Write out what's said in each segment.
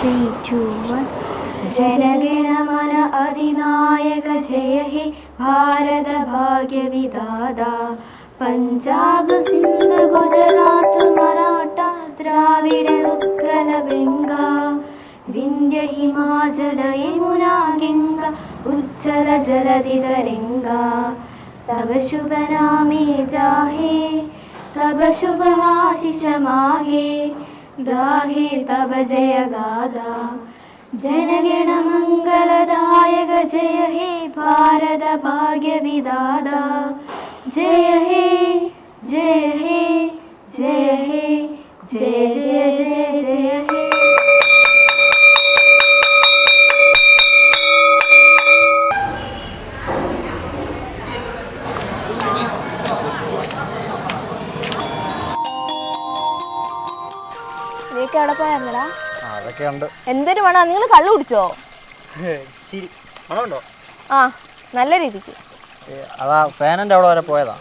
3, 2, 1. जनगणमन अधिनायक जय हे भारत भाग्य विधाता पंजाब सिंध गुजरात मराठा द्राविड उत्कल बंगा विंध्य हिमाचल यमुना गंगा उज्जल जलधि तरंगा तब शुभ नामे जाहे तब शुभ आशीष माहे गाहे तब जय गाथा जनगण मंगलदायक जय हे भारत भाग्य विधाता जय हे जय हे जय हे जय जय जय जय हे. നീക്ക് എവിടെ പോയായിരുന്നടാ? അതൊക്കെയുണ്ട്. എന്തൊരു വേണോ? നിങ്ങൾ കള്ളു കുടിച്ചോ? ആ, നല്ല രീതിക്ക്. അതാ സേനൻ്റെ അവിടെ വരെ പോയതാ.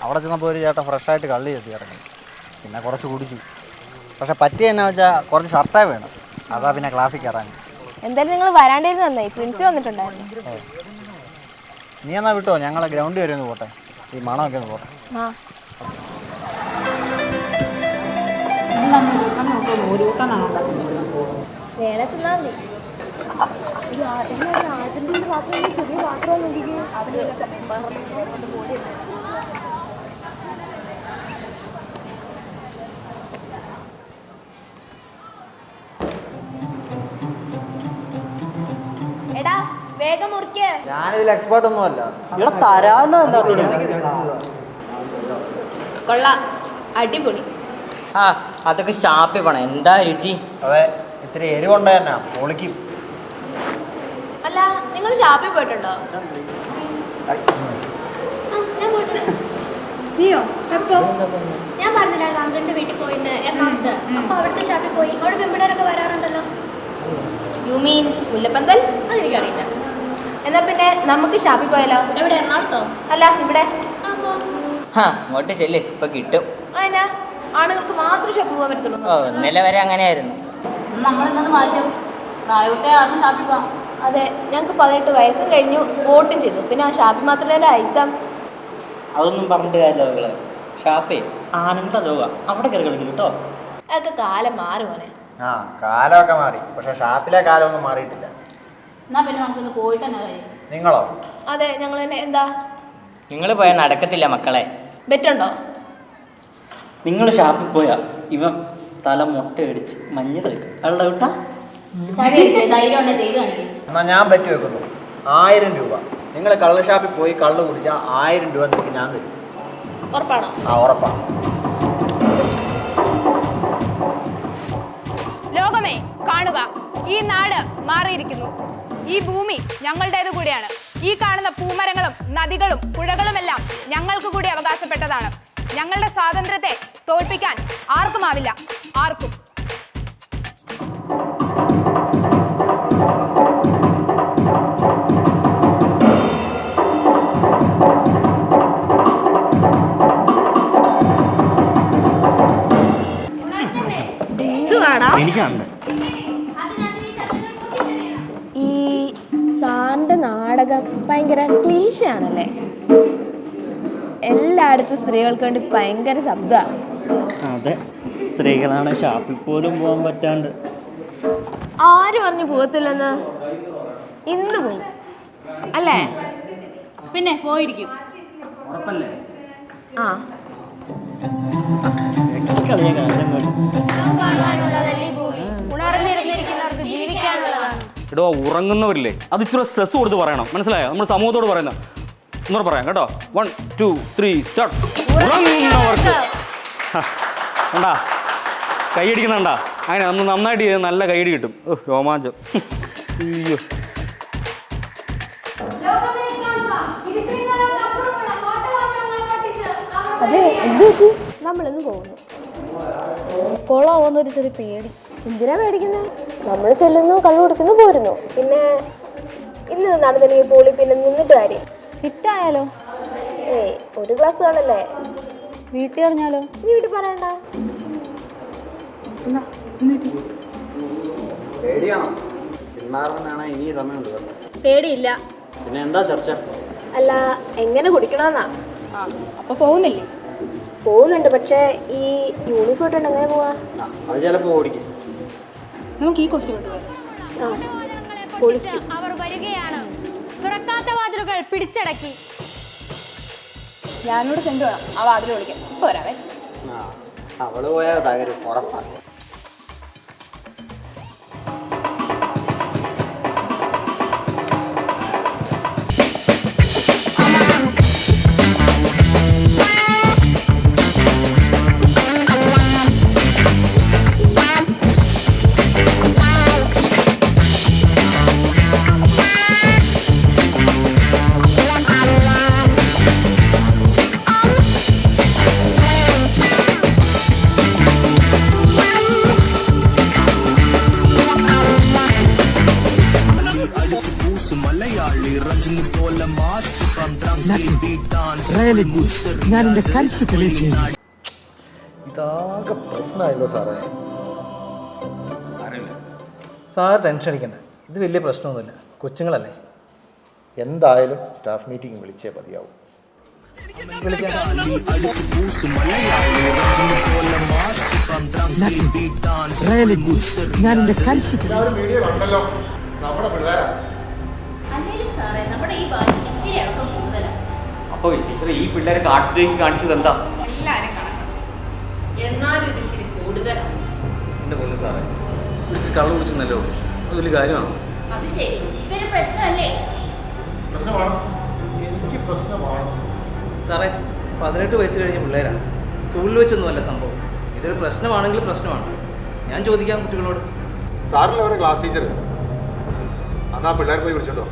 അവിടെ ചെന്നപ്പോൾ ഒരു ചേട്ടൻ ഫ്രഷായിട്ട് കള്ളി ചെത്തി ഇറങ്ങി. പിന്നെ കുറച്ച് കുടിച്ചു. പക്ഷെ പറ്റിയ എന്നാ വെച്ചാൽ കുറച്ച് ഷർട്ടേ വേണം. അതാ പിന്നെ ക്ലാസ്സിൽ കയറാൻ. എന്തായാലും നിങ്ങൾ വരാണ്ടിരുന്ന് നന്നായി. പ്രിൻസി വന്നിട്ടുണ്ടായിരുന്നു. നീ എന്നാ വിട്ടോ, ഞങ്ങളെ ഗ്രൗണ്ടിൽ വരെ ഒന്ന് പോട്ടെ. ഈ മണമൊക്കെ ഒന്ന് പോട്ടെ. ആ വേണേ തിന്നാ മതി. ചെറിയ പാത്രം എടാ വേഗം മുറിക്ക്. ഞാനിതിൽ എക്സ്പേർട്ട് ഒന്നും അല്ല. കൊള്ളാം, അടിപൊളി. ആ അതൊക്കെ ഷാപ്പിൽ പോണം. എന്താ രുചി. അതെ, ഇത്തിരി എരിവുണ്ട് തന്നെ പൊളിക്കും. അല്ല, നിങ്ങൾ ഷാപ്പിൽ പോയിട്ടുണ്ടോ? ഞാൻ പോയിട്ടുണ്ട്. നീയോ? എപ്പോ? ഞാൻ പറഞ്ഞില്ലായിരുന്നു അങ്കിളിന്റെ വീട്ടിൽ പോയിന്ന് എറണാകുളത്ത്. അപ്പൊ അവിടുത്തെ ഷാപ്പിൽ പോയി. അവിടെ പെമ്പിടാരൊക്കെ വരാറുണ്ടല്ലോ. യു മീൻ മുല്ലപ്പന്തൽ? അതെനിക്കറിയില്ല. എന്നാ പിന്നെ നമുക്ക് ഷാപ്പിൽ പോയാലോ? എവിടെ? എറണാകുളത്തോ? അല്ല, ഇവിടെ. അങ്ങോട്ട് ചെല്ല്, ഇപ്പൊ കിട്ടും. അതിനാ ആണുങ്ങൾക്ക് മാത്രം ഷാപ്പിൽ പോകാൻ പറ്റത്തുള്ളൂ? ഓ, ഇന്നലെ വരെ അങ്ങനെയായിരുന്നു. നമ്മളിന്നത് മാറ്റും. പ്രായത്തെ ആർക്കും ഷാപ്പിൽ പോവാം. അതെ, ഞങ്ങൾക്ക് 18 വയസ്സും കഴിഞ്ഞു, വോട്ടും ചെയ്തു. പിന്നെ ആ ഷാപ്പിൽ മാത്രമല്ല അയിത്തം. അതൊന്നും പറഞ്ഞിട്ട് കാര്യമില്ല മക്കളെ. ഷാപ്പേ ആനന്ദ ലോക, അവിടെ കയറി കളിക്കും കേട്ടോ. അതൊക്കെ കാലം മാറി മോനെ. ആ, കാലമൊക്കെ മാറി. പക്ഷെ ഷാപ്പിലെ കാലമൊന്നും മാറിയിട്ടില്ല. എന്നാ പിന്നെ നമുക്കിന്ന് പോയിട്ട് തന്നെ കാര്യം. നിങ്ങളോ? അതെ, ഞങ്ങൾ തന്നെ. എന്താ നിങ്ങൾ പോയാൽ നടക്കത്തില്ല മക്കളെ. ബെറ്റുണ്ടോ? നിങ്ങൾ ഷാപ്പിൽ പോയാ ഇവൻ തല മുട്ടയടിച്ച് മഞ്ഞ കളിക്കും. അല്ല കേട്ടാ, ധൈര്യം ഉണ്ടെ ചെയ്ത് കാണിക്കും. എന്നാ ഞാൻ പറ്റി വെക്കുന്നു. 1000 രൂപ. നിങ്ങൾ കള്ള് ഷാപ്പിൽ പോയി കള്ള് കുടിച്ചാൽ 1000 രൂപ നിങ്ങൾക്ക് ഞാൻ തരും. ഉറപ്പാണോ? ആ, ഉറപ്പാണ്. ലോകമേ കാണുക, ഈ നാട് മാറിയിരിക്കുന്നു. ഈ ഭൂമി ഞങ്ങളുടേത് കൂടിയാണ്. ഈ കാണുന്ന പൂമരങ്ങളും നദികളും പുഴകളുമെല്ലാം ഞങ്ങൾക്ക് കൂടി അവകാശപ്പെട്ടതാണ്. ഞങ്ങളുടെ സ്വാതന്ത്ര്യത്തെ തോൽപ്പിക്കാൻ ആർക്കുമാവില്ല. ആർക്കും. എനിക്കാണ് ഈ സാറിന്റെ നാടകം ഭയങ്കര ക്ലീശയാണല്ലേ? എല്ലായിടത്തും സ്ത്രീകൾക്ക് വേണ്ടി ഭയങ്കര ശബ്ദമാണ്. അതെ, സ്ത്രീകളാണ് ഷാപ്പിൽ പോലും പോകാൻ പറ്റാണ്ട്. ആര് പറഞ്ഞു പോകത്തില്ലെന്ന്? ഇന്ന് പോവും അല്ലേ? പിന്നെ പോയിരിക്കും. ഉറപ്പല്ലേ? ആ, കളിയ കാലം കൊണ്ട് ഉണർന്നിരുന്നിരിക്കുന്നവർക്ക് ജീവിക്കാനുള്ളതാണ്. എടോ, ഉറങ്ങുന്നവരില്ലേ, അത് ഇച്ചിരി സ്ട്രെസ് കൊടുത്ത് പറയണം. മനസ്സിലായോ? നമ്മൾ സമൂഹത്തോട് പറയുന്ന ഒന്നുകൂടെ പറയാം കേട്ടോ. 1 2 3 സ്റ്റാർട്ട്. ഉറങ്ങുന്നവർക്ക് കണ്ടാ കൈയടിക്കുന്നുണ്ടാ? അങ്ങനെ നമ്മൾ നന്നായിട്ട് ചെയ്ത് നല്ല കൈയടി കിട്ടും. രോമാഞ്ചം. അയ്യോ, അതെ, എന്ത് പറ്റി? നമ്മളിന്ന് പോകുന്നു. കൊളാവുന്നൊരു ചെറിയ പേടി. എന്തിനാ പേടിക്കുന്നത്? നമ്മൾ ചെല്ലുന്നു, കള്ളു കുടിക്കുന്നു, പോരുന്നു. പിന്നെ ഇന്ന് നടന്നില്ലെങ്കിൽ പോളി പിന്നെ നിന്നിട്ട് കാര്യം. ഹിറ്റായാലോ? ഏയ്, ഒരു ഗ്ലാസ് കാണല്ലേ. വീട്ടിൽ അറിഞ്ഞാലോ? നീ വീട്ടിൽ പറയണ്ട. പേടിയാണോ? പിന്മാറാനാണ് ഇനി സമയമുണ്ട് കേട്ടോ. പേടിയില്ല. പിന്നെ എന്താ ചർച്ച? അല്ല, എങ്ങനെ കുടിക്കണമെന്നാ. അപ്പൊ പോകുന്നില്ലേ? പോകുന്നുണ്ട്, പക്ഷേ ഈ യൂണിഫോം ഇട്ടുണ്ട് എങ്ങനെ പോവാ? അത് ചിലപ്പോൾ ഓടിക്കും. നമുക്ക് ഈ ക്വസ്റ്റ്യൻ വിട്ടുപോകാം. അവർ വരികയാണ്. തുറക്കാത്ത വാതിലുകൾ പിടിച്ചടക്കി. ഞാനോട് സെന്റ് വേണം ആ വാതിൽ വിളിക്കാം. പോരാവേ. അവള് പോയാൽ തകരും, ഉറപ്പാണ്. ഇതാകെ പ്രശ്നമായല്ലോ സാറേ. സാർ ടെൻഷൻ അടിക്കണ്ട, ഇത് വലിയ പ്രശ്നമൊന്നുമില്ല, കൊച്ചുങ്ങളല്ലേ. എന്തായാലും സ്റ്റാഫ് മീറ്റിംഗ് വിളിച്ചേ മതിയാവും. വിളിക്കാം. അപ്പോൾ ടീച്ചർ ഈ പിള്ളേരെ ആർട്സ് ഡേക്ക് കാണിച്ചത് എന്താ? എല്ലാരും കണക്കാണ്, എന്നാലും ഇത് ഇത്തിരി കൂടുതലാണ്. എൻ്റെ പൊന്നു സാറേ, ഇത്തിരി കള്ളു കുടിച്ചെന്നല്ലോ, അത് വലിയ കാര്യമാണ്. അത് ശരി, ഇതൊരു പ്രശ്നമല്ലേ? പ്രശ്നമാണ്, എനിക്ക് പ്രശ്നമാണ് സാറേ. 18 വയസ്സ് കഴിഞ്ഞ പിള്ളേരാ, സ്കൂളിൽ വെച്ചൊന്നുമല്ല സംഭവം. ഇതൊരു പ്രശ്നമാണെങ്കിൽ പ്രശ്നമാണ്. ഞാൻ ചോദിക്കാം കുട്ടികളോട്. സാറിൽ അവരെ ക്ലാസ് ടീച്ചർ അന്നാ പിള്ളേർ പോയി വിളിച്ചോട്ടോ.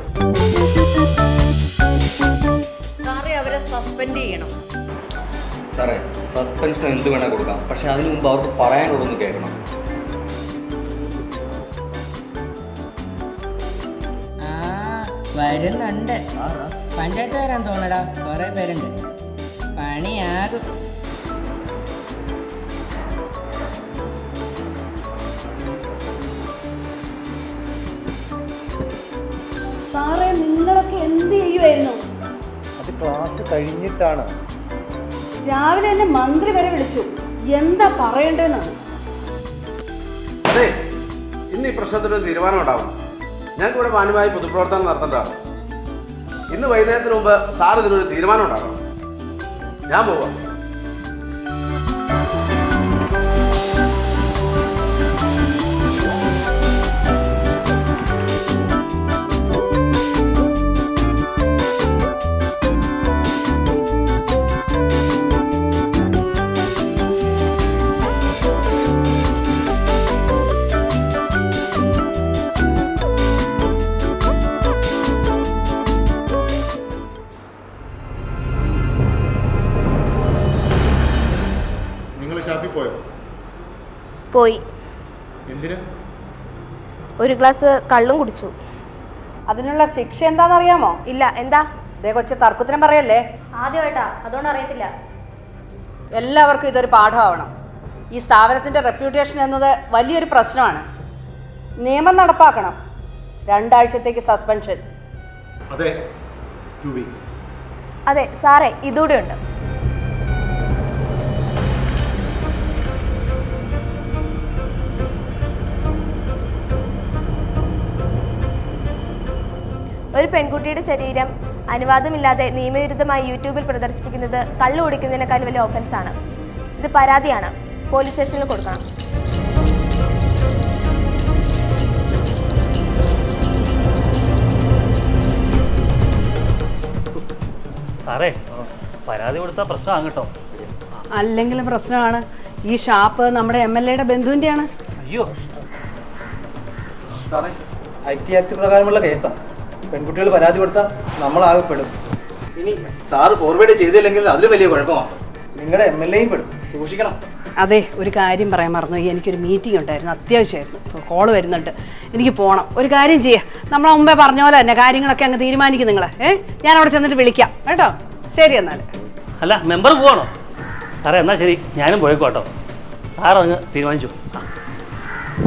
സാറേ, അവരെ സസ്പെൻഡ് ചെയ്യണം. സാറേ, സസ്പെൻഷൻ എന്ത് വേണേൽ കൊടുക്കാം, പക്ഷെ അതിന് മുമ്പ് അവർക്ക് പറയാനുള്ളതൊന്ന് കേൾക്കണം. വരുന്നുണ്ട്. പഞ്ചായത്ത് വരാൻ തോന്നടാ, കുറെ പേരുണ്ട്. പണിയാകും. സാറേ, നിങ്ങളൊക്കെ എന്ത് ചെയ്യുമായിരുന്നു? അത് ക്ലാസ് കഴിഞ്ഞിട്ടാണ്. രാവിലെ എന്നെ മന്ത്രി വരെ വിളിച്ചു, എന്താ പറയണ്ടേന്നാണ്. അതെ, ഇന്ന് ഈ പ്രശ്നത്തിനൊരു തീരുമാനം ഉണ്ടാവും. ഞങ്ങൾക്ക് ഇവിടെ മാന്യമായി പൊതുപ്രവർത്തനം നടത്തേണ്ടതാണ്. ഇന്ന് വൈകുന്നേരത്തിന് മുമ്പ് സാർ ഇതിനൊരു തീരുമാനം ഉണ്ടാക്കണം. ഞാൻ പോവാം. ഷാപ്പിൽ പോയോ? പോയി. എന്തിനാ? ഒരു ഗ്ലാസ് കള്ളും കുടിച്ചു. അതിനുള്ള ശിക്ഷ എന്താണെന്നറിയാമോ? ഇല്ല. എന്താ? ഇതേ കൊച്ചു തർക്കുത്തരം പറയല്ലേ. ആദ്യമായിട്ടാ, അതുകൊണ്ട് അറിയത്തില്ല. എല്ലാവർക്കും ഇതൊരു പാഠമാവണം. ഈ സ്ഥാപനത്തിൻ്റെ റെപ്യൂട്ടേഷൻ എന്നത് വലിയൊരു പ്രശ്നമാണ്. നിയമം നടപ്പാക്കണം. 2 ആഴ്ചത്തേക്ക് സസ്പെൻഷൻ. അതെ, 2 weeks. അതെ സാറേ, ഇതൂടെ ഉണ്ട്. ഒരു പെൺകുട്ടിയുടെ ശരീരം അനുവാദമില്ലാതെ നിയമവിരുദ്ധമായി യൂട്യൂബിൽ പ്രദർശിപ്പിക്കുന്നത് കള്ളു കുടിക്കുന്നതിനേക്കാൾ വലിയ ഓഫൻസാണ്. ഇത് പരാതിയാണ്, പോലീസ് സ്റ്റേഷനിൽ കൊടുക്കണം. സാറേ, പരാതി കൊടുത്താൽ പ്രശ്നമാണ് കേട്ടോ. അല്ലെങ്കിലും പ്രശ്നമാണ്. ഈ ഷാപ്പ് നമ്മുടെ MLA-യുടെ ബന്ധുവിൻ്റെയാണ്. അയ്യോ സാറേ, IT ആക്ട് പ്രകാരമുള്ള കേസാണ്. പെൺകുട്ടികൾ പരാതി കൊടുത്താൽ നമ്മളാകപ്പെടും. ഇനി സാറ് ഫോർവേഡ് ചെയ്തില്ലെങ്കിൽ അതിൽ വലിയ കുഴപ്പമാണ്. നിങ്ങളുടെ MLA-യും പെടും, സൂക്ഷിക്കണം. അതെ, ഒരു കാര്യം പറയാൻ മറന്നു. എനിക്കൊരു മീറ്റിംഗ് ഉണ്ടായിരുന്നു, അത്യാവശ്യമായിരുന്നു. ഇപ്പോൾ കോള് വരുന്നുണ്ട്, എനിക്ക് പോകണം. ഒരു കാര്യം ചെയ്യുക, നമ്മളെ മുമ്പേ പറഞ്ഞ പോലെ തന്നെ കാര്യങ്ങളൊക്കെ അങ്ങ് തീരുമാനിക്കും നിങ്ങൾ. ഞാൻ അവിടെ ചെന്നിട്ട് വിളിക്കാം കേട്ടോ. ശരി എന്നാൽ. അല്ല, മെമ്പർ പോവാണോ? സാറേ, എന്നാൽ ശരി, ഞാനും പോയേക്കോട്ടോ. സാർ അങ്ങ് തീരുമാനിച്ചു.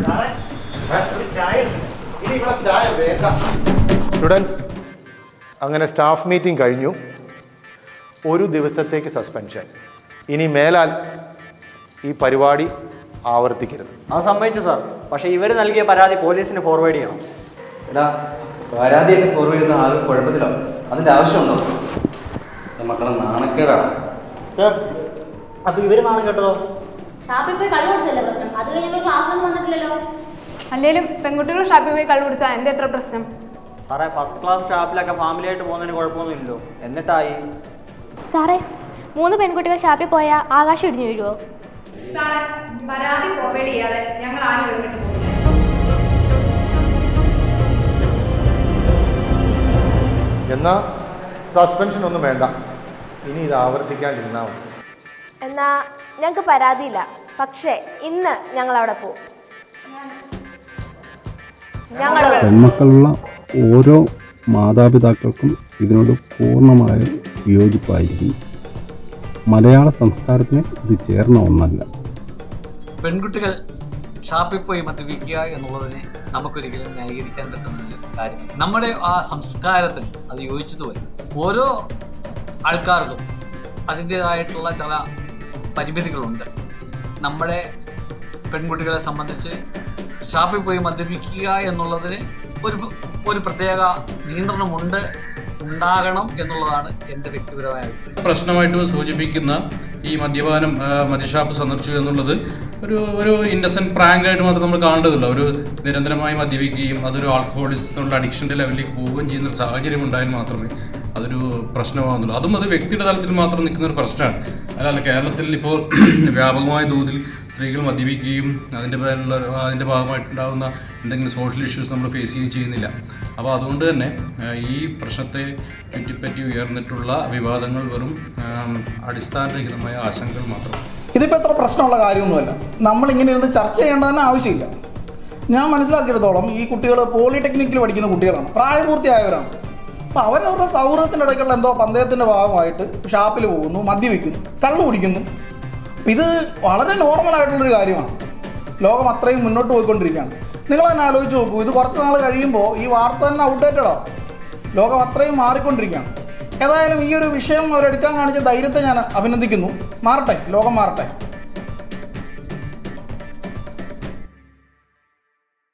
സാറേ സ്റ്റുഡൻസ്, അങ്ങനെ സ്റ്റാഫ് മീറ്റിംഗ് കഴിഞ്ഞു. ഒരു ദിവസത്തേക്ക് സസ്പെൻഷൻ. ഇനി മേലാൽ ഈ പരിപാടി ആവർത്തിക്കരുത്. അത് സമ്മതിച്ചു സാർ. പക്ഷേ ഇവർ നൽകിയ പരാതി പോലീസിന് ഫോർവേഡ് ചെയ്യണം. എടാ, പരാതിയൊക്കെ ഫോർവേഡ് ചെയ്യുന്ന ആരും കുഴപ്പത്തിലാണ്. അതിൻ്റെ ആവശ്യമുണ്ടോ? മക്കളെ നാണക്കേടാണ് സാർ. അപ്പോൾ ഇവർ നാണം കേട്ടോ? ഷാപ്പിൽ പോയി കള്ളു കുടിച്ചല്ലേ പ്രശ്നം? അത് കഴിഞ്ഞ് ക്ലാസ്സിലൊന്നും വന്നിട്ടില്ലല്ലോ. അല്ലെങ്കിലും പെൺകുട്ടികൾ ഷാപ്പിൽ പോയി കള്ളു കുടിച്ചാൽ എന്താ എത്ര പ്രശ്നം? സാറേ, ഫസ്റ്റ് ക്ലാസ് ഷാപ്പിലൊക്കെ ഫാമിലി ആയിട്ട് പോകുന്നതിന് കുഴപ്പമൊന്നുമില്ലല്ലോ. എന്നിട്ടായി സാറേ, 3 പെൺകുട്ടികൾ ഷാപ്പിൽ പോയാൽ ആകാശം ഇടിഞ്ഞു വീഴുവോ? സാറേ, പരാതി ഫോർവേഡ് ചെയ്യാതെ ഞങ്ങൾ ആരും ഇടപെട്ട് പോകും. എന്നാൽ സസ്പെൻഷൻ ഒന്നും വേണ്ട. ഇനി ഇത് ആവർത്തിക്കാണ്ടിരുന്നാൽ മതി. എന്നാ ഞങ്ങൾക്ക് പരാതിയില്ല, പക്ഷേ ഇന്ന് ഞങ്ങൾ അവിടെ പോകും. പെൺമക്കളുള്ള ഓരോ മാതാപിതാക്കൾക്കും ഇതിനോട് പൂർണ്ണമായ വിയോജിപ്പായിരിക്കും. മലയാള സംസ്കാരത്തിന് ഇത് ചേർന്ന ഒന്നല്ല. പെൺകുട്ടികൾ ഷാപ്പിൽ പോയി മദ്യപിക്കുക എന്നുള്ളതിനെ നമുക്കൊരിക്കലും ന്യായീകരിക്കാൻ പറ്റുന്ന കാര്യം. നമ്മുടെ ആ സംസ്കാരത്തിന് അത് യോജിച്ചത് വരും. ഓരോ ആൾക്കാർക്കും അതിൻ്റേതായിട്ടുള്ള ചില പരിമിതികളുണ്ട്. നമ്മുടെ പെൺകുട്ടികളെ സംബന്ധിച്ച് ഷാപ്പിൽ പോയി മദ്യപിക്കുക എന്നുള്ളതിന് ഒരു പ്രത്യേക നിയന്ത്രണമുണ്ട്, ഉണ്ടാകണം എന്നുള്ളതാണ് എൻ്റെ വ്യക്തിപരമായ അഭിപ്രായം. പ്രശ്നമായിട്ട് സൂചിപ്പിക്കുന്ന ഈ മദ്യപാനം, മദ്യഷാപ്പ് സന്ദർശിച്ചു എന്നുള്ളത് ഒരു ഇന്നസെൻറ്റ് പ്രാങ്കായിട്ട് മാത്രം നമ്മൾ കാണേണ്ടതില്ല. ഒരു നിരന്തരമായി മദ്യപിക്കുകയും അതൊരു ആൽക്കഹോളിസത്തിനുള്ള അഡിക്ഷൻ്റെ ലെവലിലേക്ക് പോവുകയും ചെയ്യുന്ന സാഹചര്യം ഉണ്ടായാൽ മാത്രമേ അതൊരു പ്രശ്നമാകുന്നുള്ളൂ. അതും അത് വ്യക്തിയുടെ തലത്തിൽ മാത്രം നിൽക്കുന്ന ഒരു പ്രശ്നമാണ്. അല്ലാതെ കേരളത്തിൽ ഇപ്പോൾ വ്യാപകമായ തോതിൽ സ്ത്രീകൾ മദ്യപിക്കുകയും അതിൻ്റെ ഭാഗമായിട്ടുണ്ടാകുന്ന എന്തെങ്കിലും സോഷ്യൽ ഇഷ്യൂസ് നമ്മൾ ഫേസ് ചെയ്യുകയും ചെയ്യുന്നില്ല. അപ്പോൾ അതുകൊണ്ട് തന്നെ ഈ പ്രശ്നത്തെ ചുറ്റിപ്പറ്റി ഉയർന്നിട്ടുള്ള വിവാദങ്ങൾ വെറും അടിസ്ഥാനരഹിതമായ ആശങ്കകൾ മാത്രം. ഇതിപ്പോൾ എത്ര പ്രശ്നമുള്ള കാര്യമൊന്നുമല്ല. നമ്മളിങ്ങനെ ഇരുന്ന് ചർച്ച ചെയ്യേണ്ട തന്നെ ആവശ്യമില്ല. ഞാൻ മനസ്സിലാക്കിയെടുത്തോളം ഈ കുട്ടികൾ പോളിടെക്നിക്കിൽ പഠിക്കുന്ന കുട്ടികളാണ്, പ്രായപൂർത്തിയായവരാണ്. അപ്പോൾ അവരവരുടെ സൗഹൃദത്തിൻ്റെ ഇടയ്ക്കുള്ള എന്തോ പന്തയത്തിൻ്റെ ഭാഗമായിട്ട് ഷാപ്പിൽ പോകുന്നു, മദ്യപിക്കുന്നു, കള്ളു കുടിക്കുന്നു. ഇത് വളരെ നോർമലായിട്ടുള്ളൊരു കാര്യമാണ്. ലോകം അത്രയും മുന്നോട്ട് പോയിക്കൊണ്ടിരിക്കുകയാണ്. നിങ്ങൾ തന്നെ ആലോചിച്ച് നോക്കൂ, ഇത് കുറച്ച് നാൾ കഴിയുമ്പോൾ ഈ വാർത്ത തന്നെ ഔട്ട്ഡേറ്റഡാവും. ലോകം അത്രയും മാറിക്കൊണ്ടിരിക്കുകയാണ്. ഏതായാലും ഈ ഒരു വിഷയം അവരെടുക്കാൻ കാണിച്ച ധൈര്യത്തെ ഞാൻ അഭിനന്ദിക്കുന്നു. മാറട്ടെ, ലോകം മാറട്ടെ.